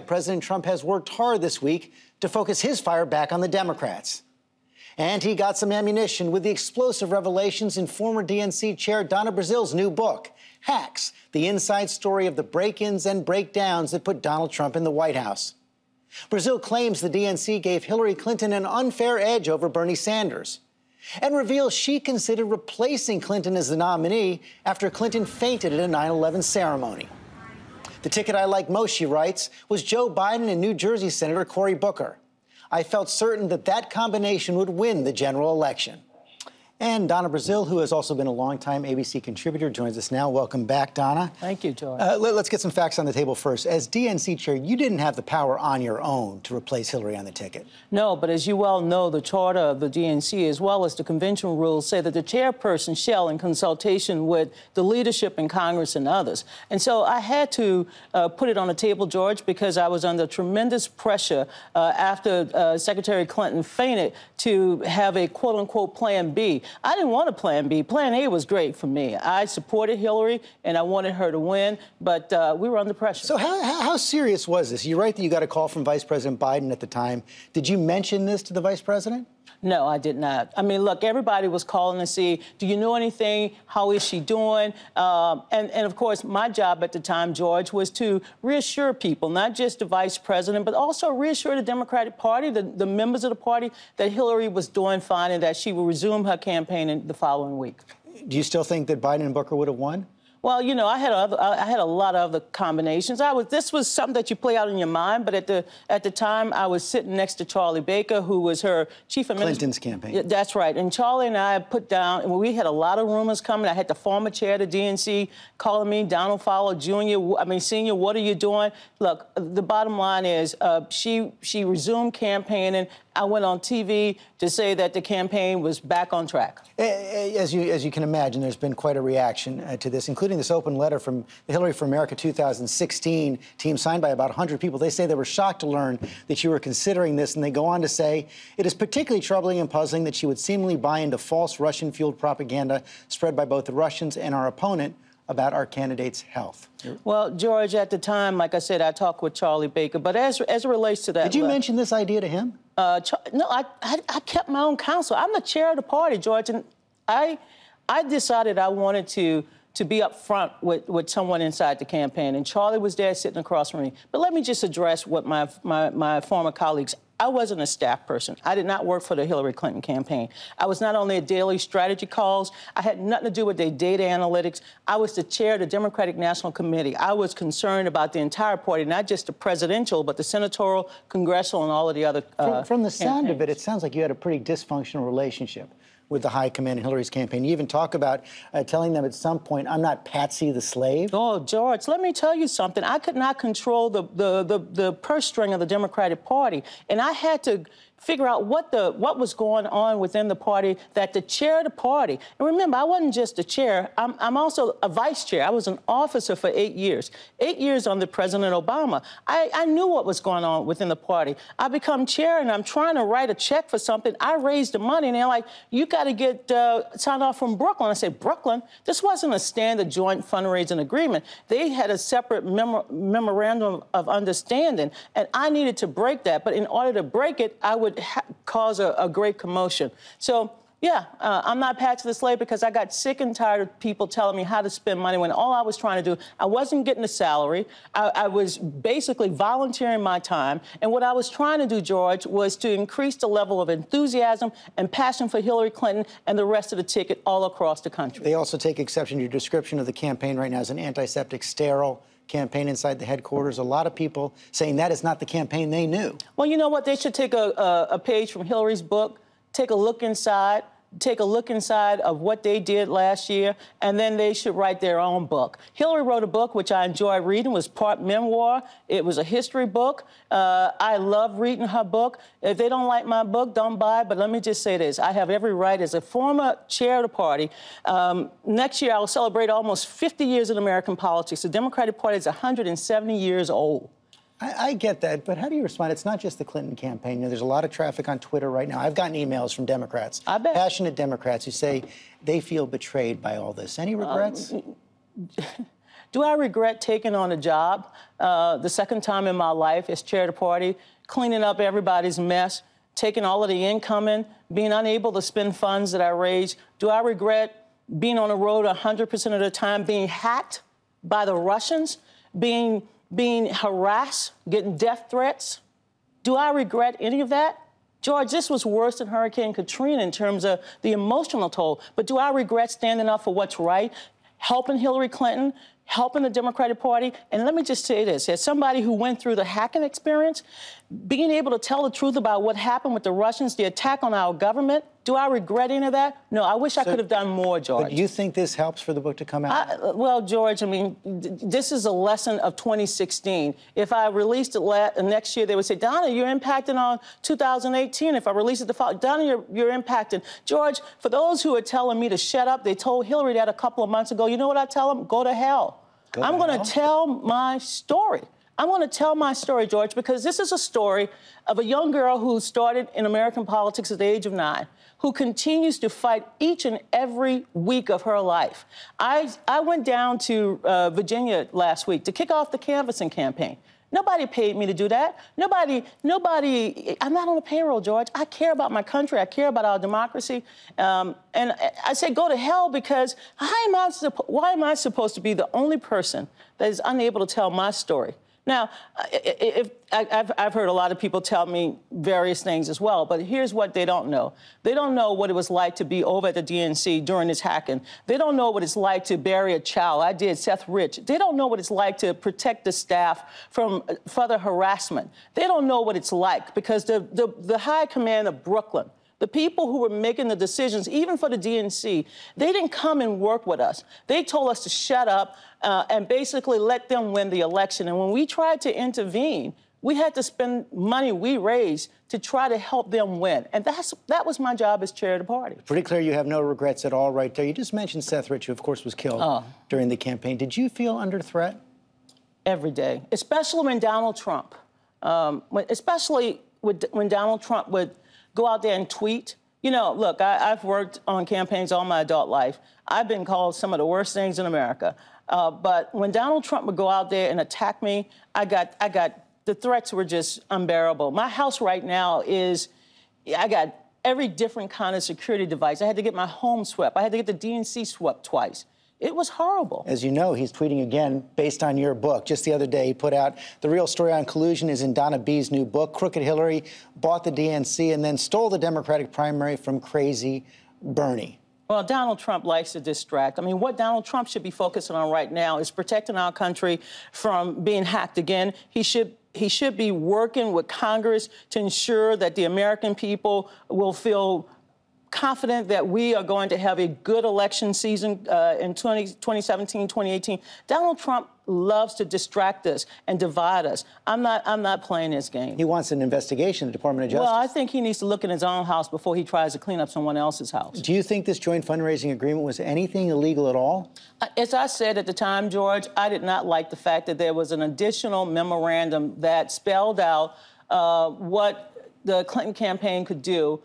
President Trump has worked hard this week to focus his fire back on the Democrats. And he got some ammunition with the explosive revelations in former DNC Chair Donna Brazile's new book, Hacks, the inside story of the break-ins and breakdowns that put Donald Trump in the White House. Brazile claims the DNC gave Hillary Clinton an unfair edge over Bernie Sanders and reveals she considered replacing Clinton as the nominee after Clinton fainted at a 9/11 ceremony. The ticket I like most, she writes, was Joe Biden and New Jersey Senator Cory Booker. I felt certain that that combination would win the general election. And Donna Brazile, who has also been a longtime ABC contributor, joins us now. Welcome back, Donna. Thank you, George. Let's get some facts on the table first. As DNC chair, you didn't have the power on your own to replace Hillary on the ticket. No, but as you well know, the charter of the DNC, as well as the convention rules, say that the chairperson shall, in consultation with the leadership in Congress and others. And so I had to put it on the table, George, because I was under tremendous pressure after Secretary Clinton fainted to have a quote-unquote plan B. I didn't want a plan B. Plan A was great for me. I supported Hillary, and I wanted her to win, but we were under pressure. So how serious was this? You write that you got a call from Vice President Biden at the time. Did you mention this to the Vice President? No, I did not. I mean, look, everybody was calling to see, do you know anything? How is she doing? And of course, my job at the time, George, was to reassure people, not just the vice president, but also reassure the Democratic Party, the members of the party, that Hillary was doing fine and that she would resume her campaign in the following week. Do you still think that Biden and Booker would have won? Well, you know, I had a lot of other combinations. This was something that you play out in your mind, but at the time, I was sitting next to Charlie Baker, who was her chief administrator. Clinton's campaign. Yeah, that's right. And Charlie and I put down, and we had a lot of rumors coming. I had the former chair of the DNC calling me, Donald Fowler Senior, what are you doing? Look, the bottom line is she resumed campaigning. I went on TV to say that the campaign was back on track. As you can imagine, there's been quite a reaction to this, including this open letter from the Hillary for America 2016 team signed by about 100 people. They say they were shocked to learn that you were considering this, and they go on to say, it is particularly troubling and puzzling that she would seemingly buy into false Russian-fueled propaganda spread by both the Russians and our opponent about our candidate's health. Well, George, at the time, like I said, I talked with Charlie Baker, but as it relates to that... Did you mention this idea to him? No, I kept my own counsel. I'm the chair of the party, George, and I decided I wanted to be up front with someone inside the campaign, and Charlie was there sitting across from me. But let me just address what my former colleagues... I wasn't a staff person. I did not work for the Hillary Clinton campaign. I was not on their daily strategy calls. I had nothing to do with their data analytics. I was the chair of the Democratic National Committee. I was concerned about the entire party, not just the presidential, but the senatorial, congressional, and all of the other From the sound campaigns. of it sounds like you had a pretty dysfunctional relationship with the high command in Hillary's campaign. You even talk about telling them at some point, I'm not Patsy the slave. Oh, George, let me tell you something. I could not control the purse string of the Democratic Party, and I had to figure out what was going on within the party, that the chair of the party, and remember, I wasn't just the chair, I'm also a vice chair. I was an officer for 8 years. 8 years under President Obama. I knew what was going on within the party. I become chair, and I'm trying to write a check for something. I raised the money, and they're like, you got to get signed off from Brooklyn. I said, Brooklyn? This wasn't a standard joint fundraising agreement. They had a separate memorandum of understanding, and I needed to break that. But in order to break it, I would cause a great commotion. So, yeah, I'm not Patsy the slave because I got sick and tired of people telling me how to spend money when all I was trying to do, I wasn't getting a salary. I was basically volunteering my time. And what I was trying to do, George, was to increase the level of enthusiasm and passion for Hillary Clinton and the rest of the ticket all across the country. They also take exception to your description of the campaign right now as an antiseptic, sterile campaign inside the headquarters. A lot of people saying that is not the campaign they knew. Well, you know what? They should take a page from Hillary's book, take a look inside of what they did last year, and then they should write their own book. Hillary wrote a book, which I enjoyed reading, was part memoir. It was a history book. I love reading her book. If they don't like my book, don't buy it. But let me just say this. I have every right as a former chair of the party. Next year, I will celebrate almost 50 years in American politics. The Democratic Party is 170 years old. I get that, but how do you respond? It's not just the Clinton campaign. You know, there's a lot of traffic on Twitter right now. I've gotten emails from Democrats, passionate Democrats, who say they feel betrayed by all this. Any regrets? Do I regret taking on a job the second time in my life as chair of the party, cleaning up everybody's mess, taking all of the income in, being unable to spend funds that I raised? Do I regret being on the road 100% of the time, being hacked by the Russians, being harassed, getting death threats? Do I regret any of that? George, this was worse than Hurricane Katrina in terms of the emotional toll. But do I regret standing up for what's right, helping Hillary Clinton, helping the Democratic Party? And let me just say this, as somebody who went through the hacking experience, being able to tell the truth about what happened with the Russians, the attack on our government, do I regret any of that? No, I wish I could have done more, George. But do you think this helps for the book to come out? Well, George, I mean, this is a lesson of 2016. If I released it next year, they would say, Donna, you're impacting on 2018. If I release it the following, Donna, you're impacting. George, for those who are telling me to shut up, they told Hillary that a couple of months ago. You know what I tell them? Go to hell. I'm going to tell my story. I want to tell my story, George, because this is a story of a young girl who started in American politics at the age of 9, who continues to fight each and every week of her life. I went down to Virginia last week to kick off the canvassing campaign. Nobody paid me to do that. Nobody, I'm not on a payroll, George. I care about my country. I care about our democracy. And I say go to hell because why am I supposed to be the only person that is unable to tell my story? Now, I've heard a lot of people tell me various things as well, but here's what they don't know. They don't know what it was like to be over at the DNC during this hacking. They don't know what it's like to bury a child. I did, Seth Rich. They don't know what it's like to protect the staff from further harassment. They don't know what it's like because the high command of Brooklyn, the people who were making the decisions, even for the DNC, they didn't come and work with us. They told us to shut up and basically let them win the election. And when we tried to intervene, we had to spend money we raised to try to help them win. And that was my job as chair of the party. Pretty clear you have no regrets at all right there. You just mentioned Seth Rich, who, of course, was killed during the campaign. Did you feel under threat? Every day, especially when Donald Trump, when Donald Trump would go out there and tweet. You know, look, I've worked on campaigns all my adult life. I've been called some of the worst things in America. But when Donald Trump would go out there and attack me, the threats were just unbearable. My house right now I got every different kind of security device. I had to get my home swept. I had to get the DNC swept twice. It was horrible. As you know, he's tweeting again based on your book. Just the other day, he put out the real story on collusion is in Donna B's new book. Crooked Hillary bought the DNC and then stole the Democratic primary from crazy Bernie. Well, Donald Trump likes to distract. I mean, what Donald Trump should be focusing on right now is protecting our country from being hacked again. He should be working with Congress to ensure that the American people will feel confident that we are going to have a good election season in 2017, 2018. Donald Trump loves to distract us and divide us. I'm not playing this game. He wants an investigation in the Department of Justice. Well, I think he needs to look in his own house before he tries to clean up someone else's house. Do you think this joint fundraising agreement was anything illegal at all? As I said at the time, George, I did not like the fact that there was an additional memorandum that spelled out what the Clinton campaign could do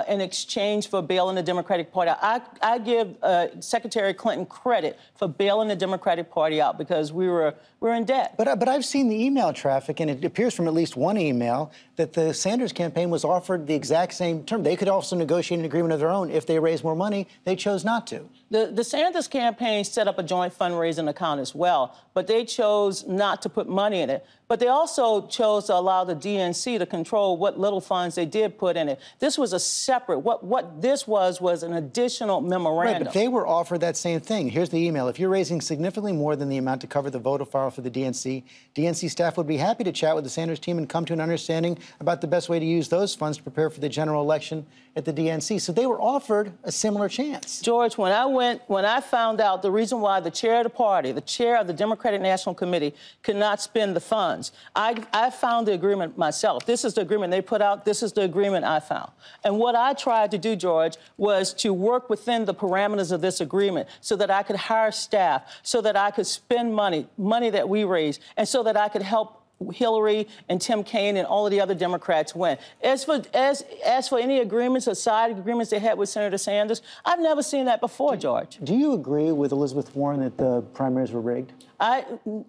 in exchange for bailing the Democratic Party out. I give Secretary Clinton credit for bailing the Democratic Party out because we were in debt. But I've seen the email traffic, and it appears from at least one email that the Sanders campaign was offered the exact same term. They could also negotiate an agreement of their own if they raised more money. They chose not to. The Sanders campaign set up a joint fundraising account as well, but they chose not to put money in it. But they also chose to allow the DNC to control what little funds they did put in it. This was a separate, what this was an additional memorandum. Right, but they were offered that same thing. Here's the email. If you're raising significantly more than the amount to cover the voter file for the DNC staff would be happy to chat with the Sanders team and come to an understanding about the best way to use those funds to prepare for the general election at the DNC. So they were offered a similar chance. George, when I found out the reason why the chair of the party, the chair of the Democratic National Committee, could not spend the funds, I found the agreement myself. This is the agreement they put out. This is the agreement I found. And what I tried to do, George, was to work within the parameters of this agreement so that I could hire staff, so that I could spend money that we raised, and so that I could help Hillary and Tim Kaine and all of the other Democrats win. As for any agreements or side agreements they had with Senator Sanders, I've never seen that before, George. Do you agree with Elizabeth Warren that the primaries were rigged? I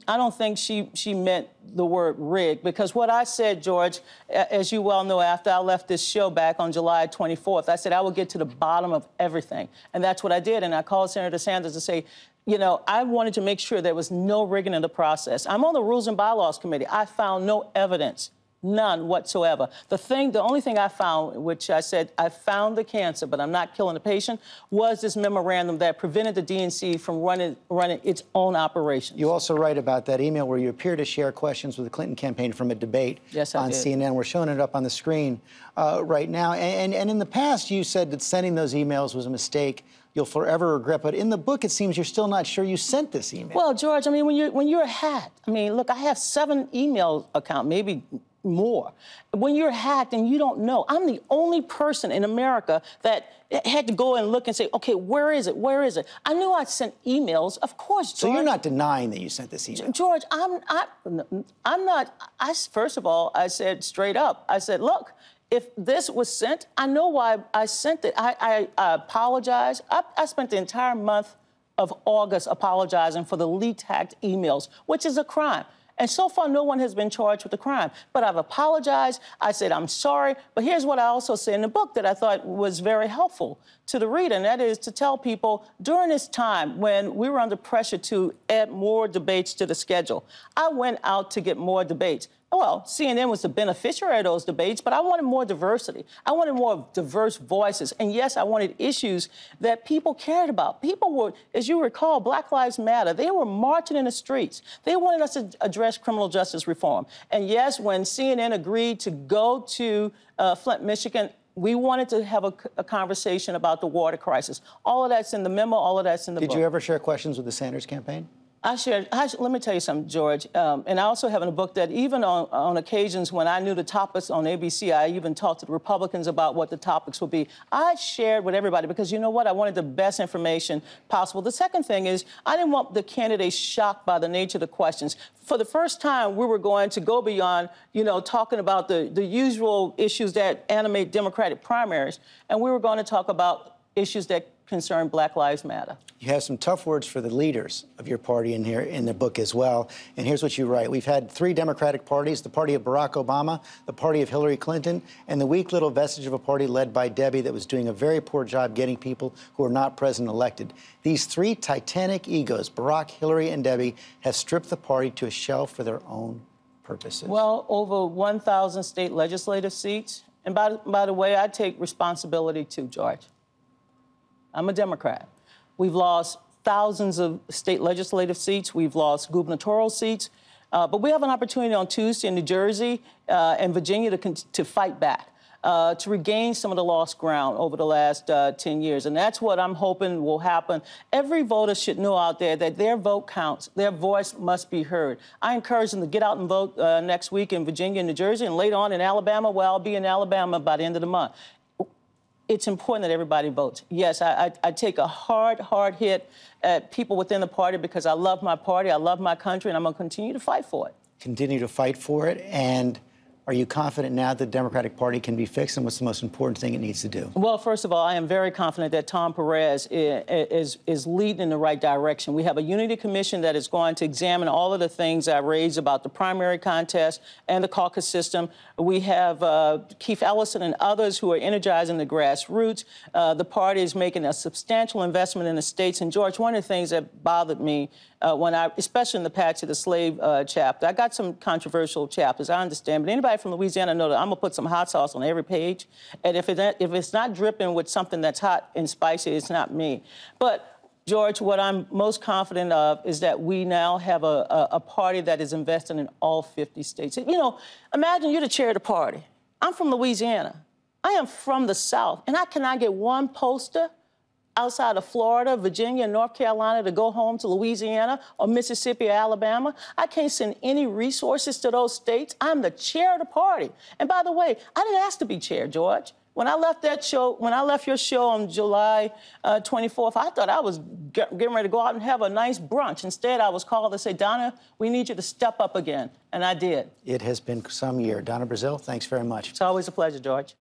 don't think she meant the word rigged, because what I said, George, as you well know, after I left this show back on July 24th, I said I would get to the bottom of everything. And that's what I did. And I called Senator Sanders to say, you know, I wanted to make sure there was no rigging in the process. I'm on the Rules and Bylaws Committee. I found no evidence, none whatsoever. The only thing I found, which I said, I found the cancer, but I'm not killing the patient, was this memorandum that prevented the DNC from running its own operations. You also write about that email where you appear to share questions with the Clinton campaign from a debate on CNN. We're showing it up on the screen right now. And in the past, you said that sending those emails was a mistake you'll forever regret. But in the book, it seems you're still not sure you sent this email. Well, George, I mean, when you're hacked, I mean, look, I have 7 email accounts, maybe more. When you're hacked and you don't know, I'm the only person in America that had to go and look and say, okay, where is it? Where is it? I knew I'd sent emails, of course, George. So you're not denying that you sent this email? George, I'm not. First of all, I said straight up, I said, look, if this was sent, I know why I sent it. I apologize. I spent the entire month of August apologizing for the leaked, hacked emails, which is a crime. And so far, no one has been charged with the crime. But I've apologized. I said, I'm sorry. But here's what I also say in the book that I thought was very helpful to the reader, and that is to tell people during this time when we were under pressure to add more debates to the schedule, I went out to get more debates. Well, CNN was the beneficiary of those debates, but I wanted more diversity. I wanted more diverse voices. And yes, I wanted issues that people cared about. People were, as you recall, Black Lives Matter. They were marching in the streets. They wanted us to address criminal justice reform. And yes, when CNN agreed to go to Flint, Michigan, we wanted to have a conversation about the water crisis. All of that's in the memo. All of that's in the book. Did you ever share questions with the Sanders campaign? Let me tell you something, George, and I also have in a book that even on occasions when I knew the topics on ABC, I even talked to the Republicans about what the topics would be. I shared with everybody because, you know what, I wanted the best information possible. The second thing is I didn't want the candidates shocked by the nature of the questions. For the first time, we were going to go beyond, you know, talking about the usual issues that animate Democratic primaries, and we were going to talk about issues that concern Black Lives Matter. You have some tough words for the leaders of your party in here in the book as well. And here's what you write. We've had 3 Democratic parties, the party of Barack Obama, the party of Hillary Clinton, and the weak little vestige of a party led by Debbie that was doing a very poor job getting people who are not president elected. These 3 titanic egos, Barack, Hillary, and Debbie, have stripped the party to a shell for their own purposes. Well, over 1,000 state legislative seats. And by the way, I take responsibility too, George. I'm a Democrat. We've lost thousands of state legislative seats. We've lost gubernatorial seats. But we have an opportunity on Tuesday in New Jersey and Virginia to fight back, to regain some of the lost ground over the last 10 years. And that's what I'm hoping will happen. Every voter should know out there that their vote counts. Their voice must be heard. I encourage them to get out and vote next week in Virginia and New Jersey, and later on in Alabama. Well, I'll be in Alabama by the end of the month. It's important that everybody votes. Yes, I take a hard hit at people within the party because I love my party, I love my country, and I'm going to continue to fight for it. Continue to fight for it. And are you confident now that the Democratic Party can be fixed, and what's the most important thing it needs to do? Well, first of all, I am very confident that Tom Perez is leading in the right direction. We have a unity commission that is going to examine all of the things I raised about the primary contest and the caucus system. We have Keith Ellison and others who are energizing the grassroots. The party is making a substantial investment in the states. And, George, one of the things that bothered me especially in the Patch of the Slave chapter, I got some controversial chapters, I understand, but anybody from Louisiana know that I'm gonna put some hot sauce on every page, and if it's not dripping with something that's hot and spicy, it's not me. But, George, what I'm most confident of is that we now have a party that is invested in all 50 states. You know, imagine you're the chair of the party. I'm from Louisiana. I am from the South, and I cannot get one poster outside of Florida, Virginia, and North Carolina to go home to Louisiana or Mississippi or Alabama. I can't send any resources to those states. I'm the chair of the party. And by the way, I didn't ask to be chair, George. When I left that show, when I left your show on July 24th, I thought I was getting ready to go out and have a nice brunch. Instead, I was called to say, Donna, we need you to step up again. And I did. It has been some year. Donna Brazile, thanks very much. It's always a pleasure, George.